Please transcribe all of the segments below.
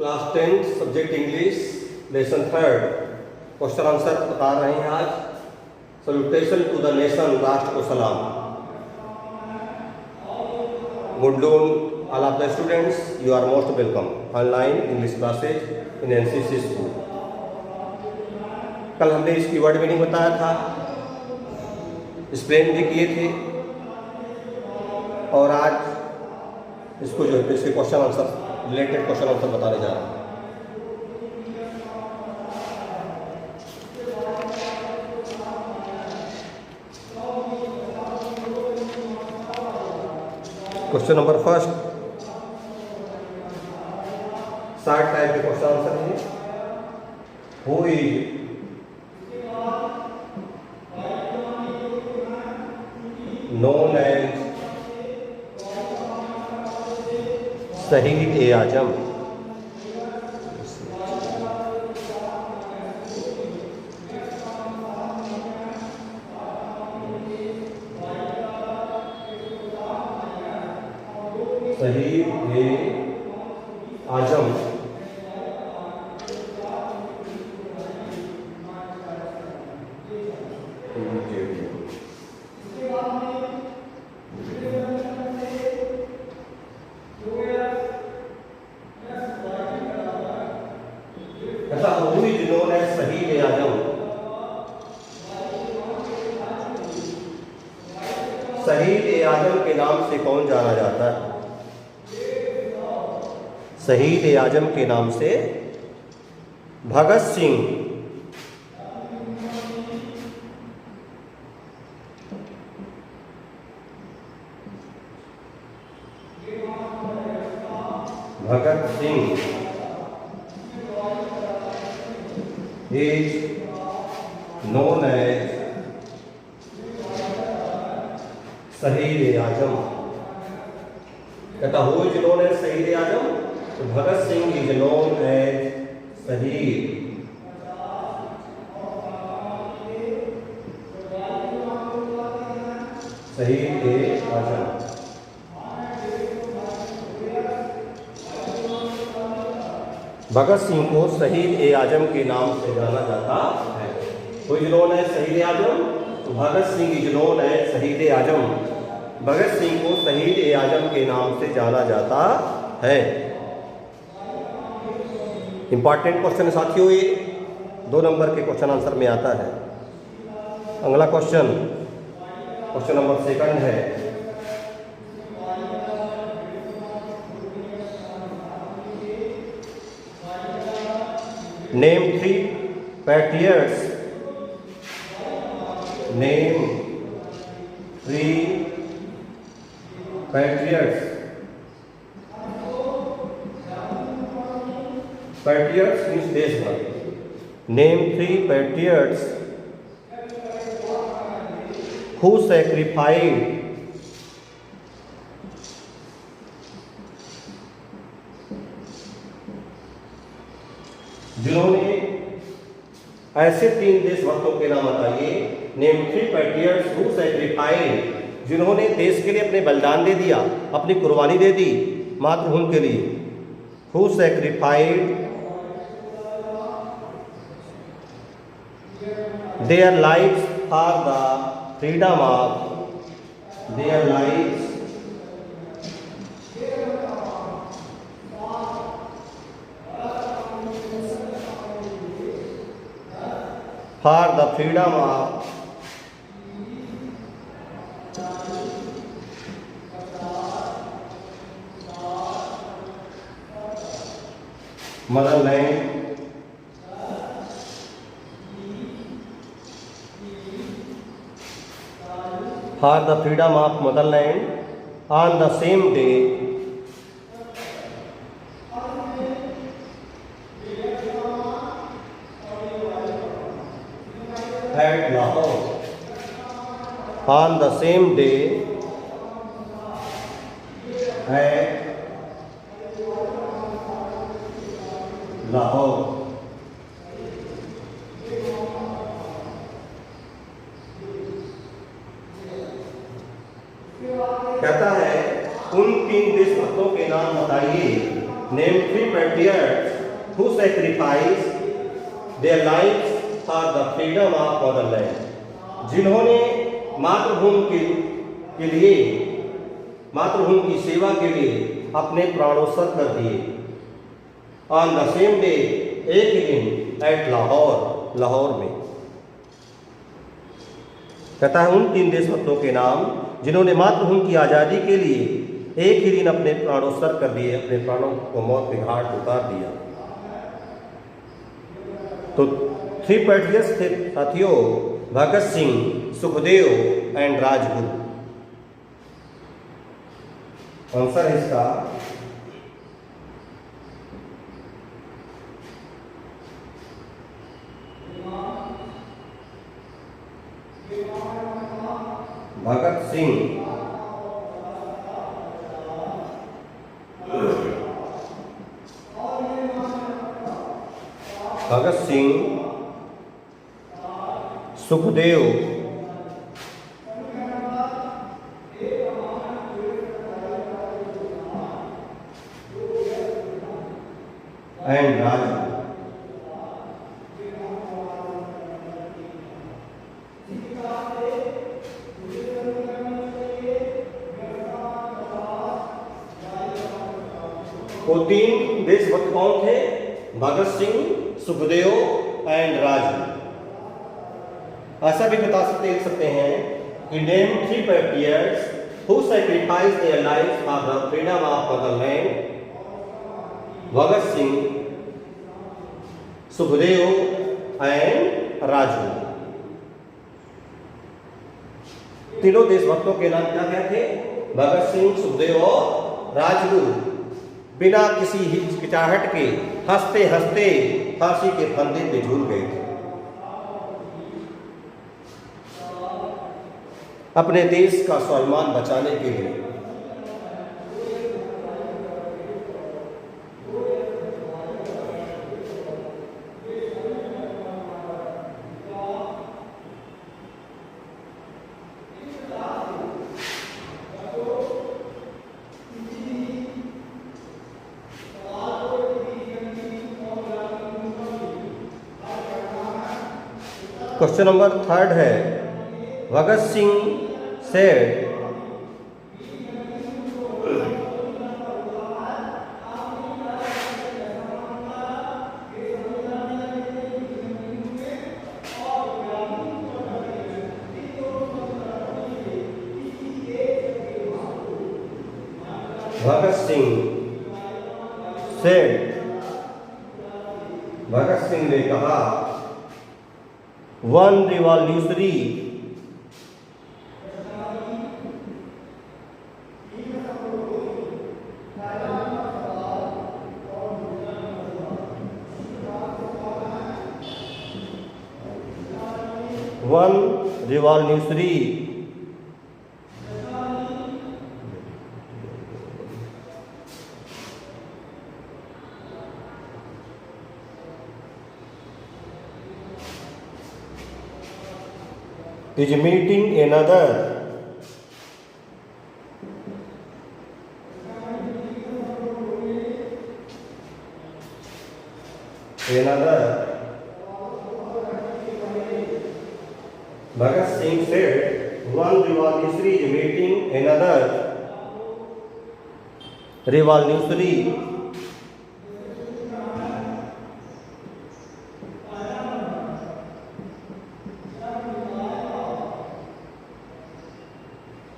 Class 10 subject English lesson third question answer बता रहे हैं आज। सल्यूटेशन टू द नेशन, राष्ट्र को सलाम। Good noon all of the students, you are most welcome online English classes in NCC school. कल हमने इसकी वर्ड मीनिंग बताया था, एक्सप्लेन भी किए थे, और आज इसको जो है इसके question answer related question answer बताने जा रहे हैं। Question number first, short type के क्वेश्चन आंसर है। हु इज नोन एज शहीद-ए-आजम? शहीद-ए-आजम शहीद-ए-आजम के नाम से कौन जाना जाता है? शहीद-ए-आजम के नाम से भगत सिंह। भगत सिंह इज नोन एज शहीद-ए-आजम। कहता हु इज नोन एज शहीद-ए-आजम? तो Bhagat Singh is known as शहीद। शहीद-ए-आजम। भगत सिंह को शहीद-ए-आजम के नाम से जाना जाता है। हु इज नोन एज शहीद-ए-आजम? तो Bhagat Singh is known as शहीद-ए-आजम। भगत सिंह को शहीद-ए-आजम के नाम से जाना जाता है। इंपॉर्टेंट क्वेश्चन साथियों, ये 2 नंबर के क्वेश्चन आंसर में आता है। अगला क्वेश्चन, क्वेश्चन नंबर सेकंड है। Name 3 patriots. Name 3 patriots. Patriots means देशभक्त। नेम 3 पैट्रियट्स हु सैक्रिफाइड जिन्होंने, ऐसे 3 देशभक्तों के नाम बताइए। नेम 3 पैट्रियट्स हु सैक्रिफाइड, जिन्होंने देश के लिए अपने बलिदान दे दिया, अपनी कुर्बानी दे दी मातृभूमि के लिए। Who sacrificed their lives for the freedom of their lives for the freedom of motherland for the freedom of motherland on the same day at Lahore. On the same day at Lahore. कहता है उन 3 देशभक्तों के नाम बताइए। Name 3 patriots who sacrificed their lives for the freedom of motherland, जिन्होंने मातृभूमि के लिए, मातृभूमि की सेवा के लिए अपने प्राणोत्सर्ग कर दिए। ऑन द सेम डे, एक ही दिन, एट लाहौर, लाहौर में। कहता है उन 3 देशभक्तों के नाम जिन्होंने मातृभूमि की आज़ादी के लिए एक ही दिन अपने प्राणोत्सर्ग कर दिए, अपने प्राणों को मौत के घाट उतार दिया। तो 3 पैट्रियट्स थे साथियों, भगत सिंह, सुखदेव एंड राजगुरु। आंसर है इसका भगत सिंह, भगत सिंह, सुखदेव एंड राजगुरु। वो 3 देशभक्त कौन थे? भगत सिंह, सुखदेव एंड राजगुरु। ऐसा भी बता सकते हैं कि name 3 patriots who sacrifice their lives for the freedom of Motherland. Bhagat Singh, Sukhdev and Rajguru. तीनों देशभक्तों के नाम क्या क्या थे? भगत सिंह, सुखदेव और राजगुरु। बिना किसी हिचकिचाहट के हंसते हंसते फांसी के फंदे पे झूल गए थे, अपने देश का स्वाभिमान बचाने के लिए। क्वेश्चन नंबर 3 है, भगत सिंह said भगत सिंह ने कहा, one revolutionary is meeting another Bhagat Singh said, one revolutionary is meeting another revolutionary.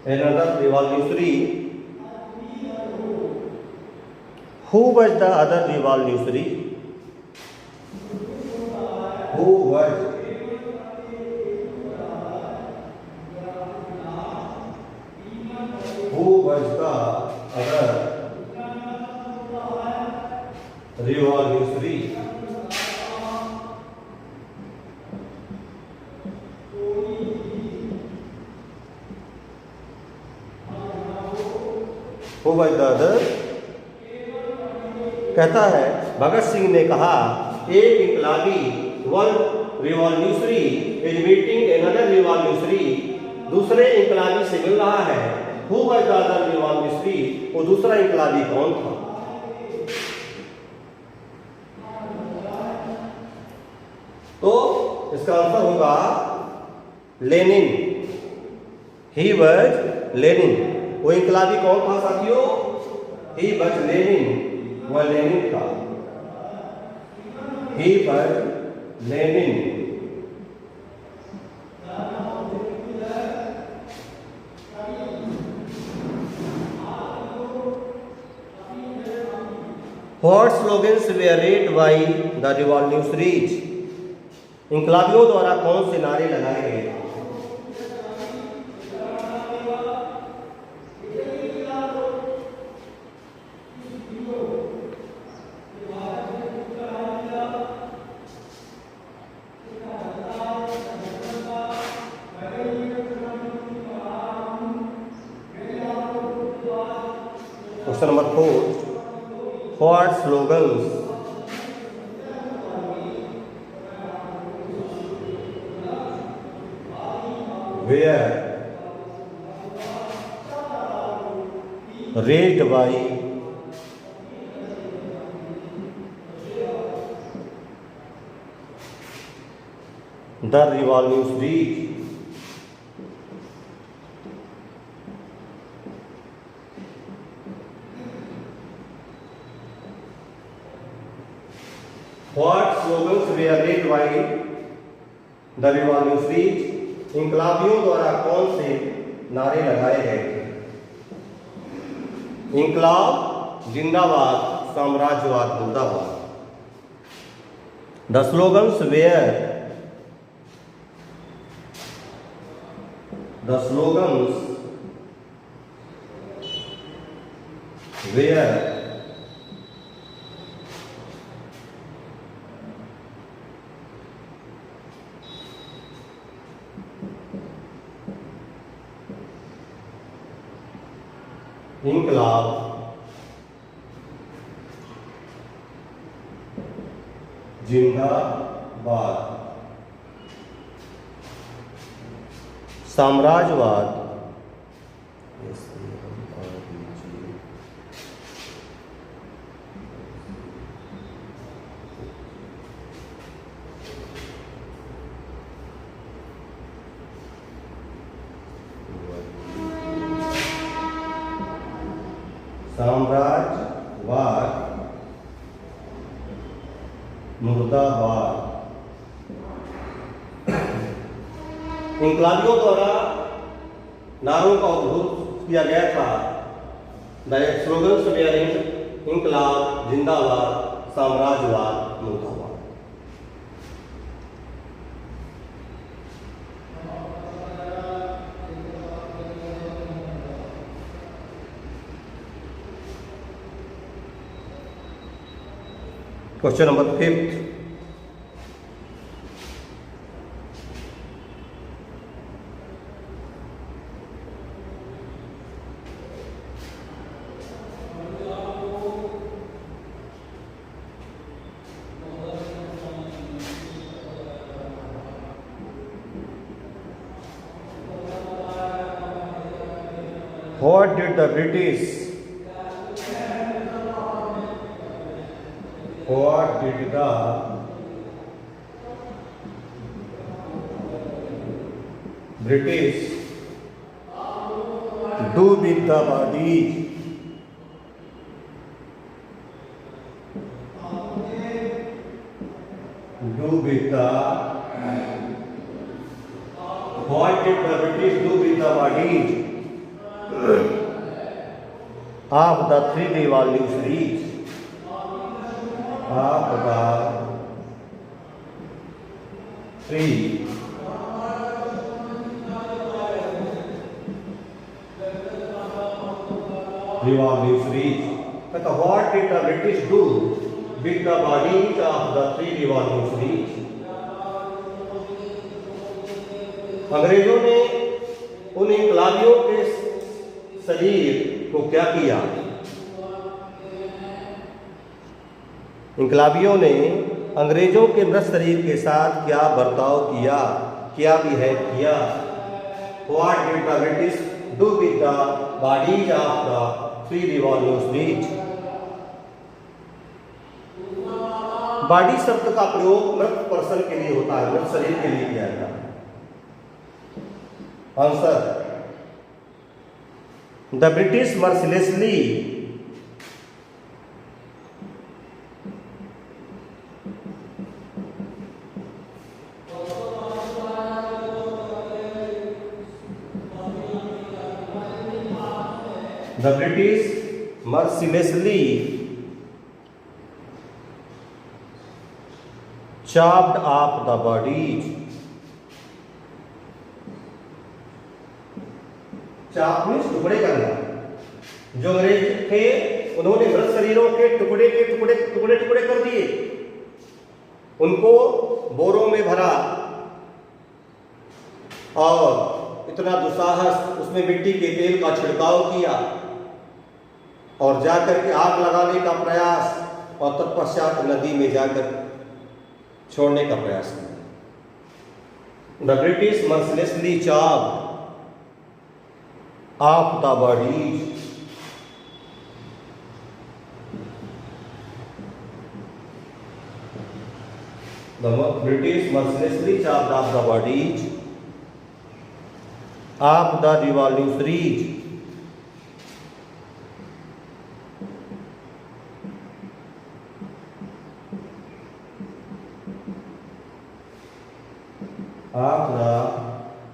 Another revolutionary. Who was the other revolutionary? Who was the other revolutionary? Who was the other? कहता है भगत सिंह ने कहा, एक इनकलाबी one revolutionary is meeting another revolutionary, दूसरे इनकलाबी से मिल रहा है। Who was the other revolutionary, वो दूसरा इनकलाबी कौन था? इसका आंसर होगा लेनिन। He was Lenin. वो इनकलाबी कौन था साथियों? He was Lenin. वह लेनिन था। He was Lenin. What slogans were read by the revolutionaries? इनकलाबियों द्वारा कौन से नारे लगाए गए? Question number 4, what slogans were raised by the revolutionaries? What slogans were read by the revolutionaries? इनकलाबियों द्वारा कौन से नारे लगाए गए थे? इनकलाब जिंदाबाद, साम्राज्यवाद मुर्दाबाद। The slogans were इनकलाब जिंदाबाद, साम्राज्यवाद मुर्दाबाद। इनकलाबियों द्वारा नारों का उद्भव किया गया था। द स्लोगन्स वेयर इनकलाब जिंदाबाद, साम्राज्यवाद मुर्दाबाद। Question number 5, what did the British do with the body? What did the British do with the bodies of the three revolutionaries? Of the three revolutionaries. But what did the British do with the bodies of the three revolutionaries? अंग्रेजों ने उन इनकलाबियों के शरीर को क्या किया? इनकलाबियों ने अंग्रेजों के मृत शरीर के साथ क्या बर्ताव किया, क्या बिहेव किया? What did the British do with the bodies of the three revolutionaries? Body शब्द का प्रयोग मृत पर्सन के लिए होता है, मृत शरीर के लिए किया जाता है। Answer, the British mercilessly chopped off the bodies. Chop means टुकड़े करना। जो अंग्रेज थे उन्होंने मृत शरीरों के टुकड़े कर दिए, उनको बोरों में भरा और इतना दुस्साहस, उसमें मिट्टी के तेल का छिड़काव किया और जाकर के आग लगाने का प्रयास और तत्पश्चात नदी में जाकर छोड़ने का प्रयास किया। The British mercilessly chopped off the bodies. The British mercilessly chopped off the bodies of the revolutionaries. Of the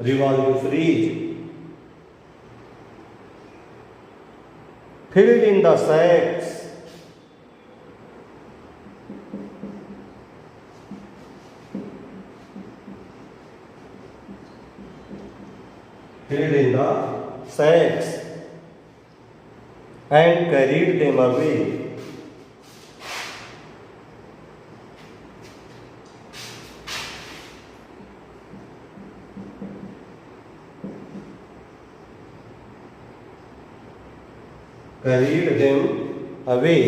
revolutionaries filled in the sacks and carried them away. Carried them away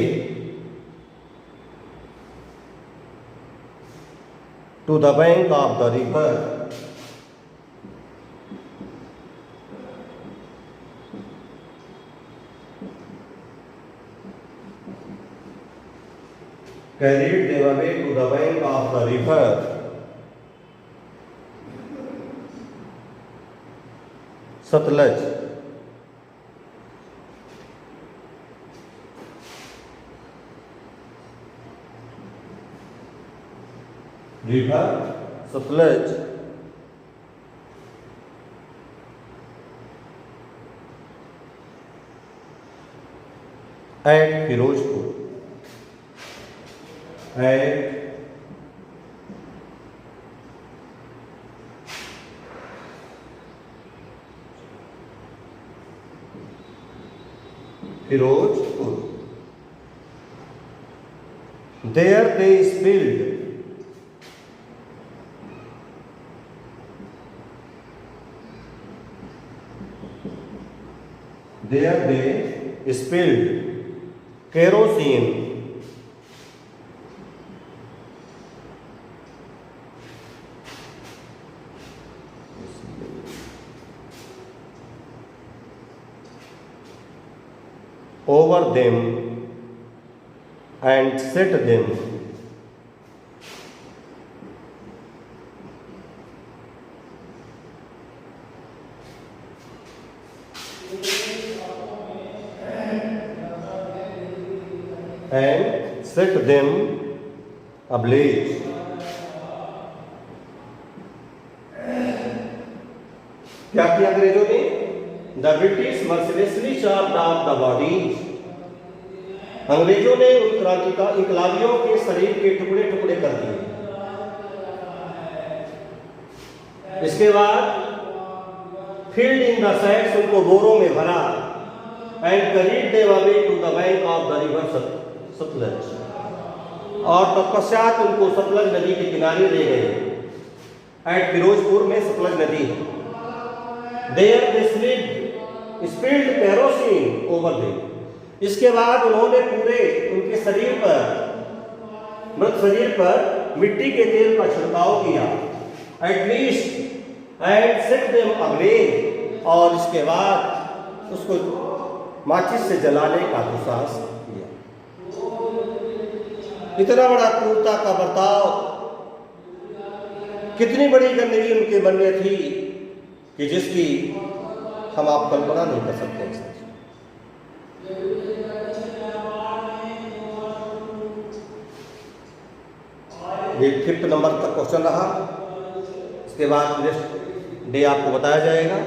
to the bank of the river. Carried them away to the bank of the river. Satluj. River Satluj at Firozpur. At Firozpur. There they spilled kerosene over them and set them ablaze. क्या किया अंग्रेजों ने? The British mercilessly chopped off the bodies. अंग्रेजों ने उन इनकलाबियों के शरीर के टुकड़े कर दिए। इसके बाद filled in the sacks, उनको बोरों में भरा and carried them away to the bank of the river Sutlej, और तत्पश्चात उनको सतलज नदी के किनारे ले गए। एट फिरोजपुर में सतलज नदी है। There they spilled kerosene over them. इसके बाद उन्होंने पूरे उनके शरीर पर, मृत शरीर पर मिट्टी के तेल का छिड़काव किया। At least and set them ablaze, और इसके बाद उसको माचिस से जलाने का दुस्साहस किया। इतना बड़ा क्रूरता का बर्ताव, कितनी बड़ी गंदगी उनके मन में थी कि जिसकी हम आप कल्पना नहीं कर सकते। ये 5th नंबर तक क्वेश्चन रहा। इसके बाद नेक्स्ट डे आपको बताया जाएगा।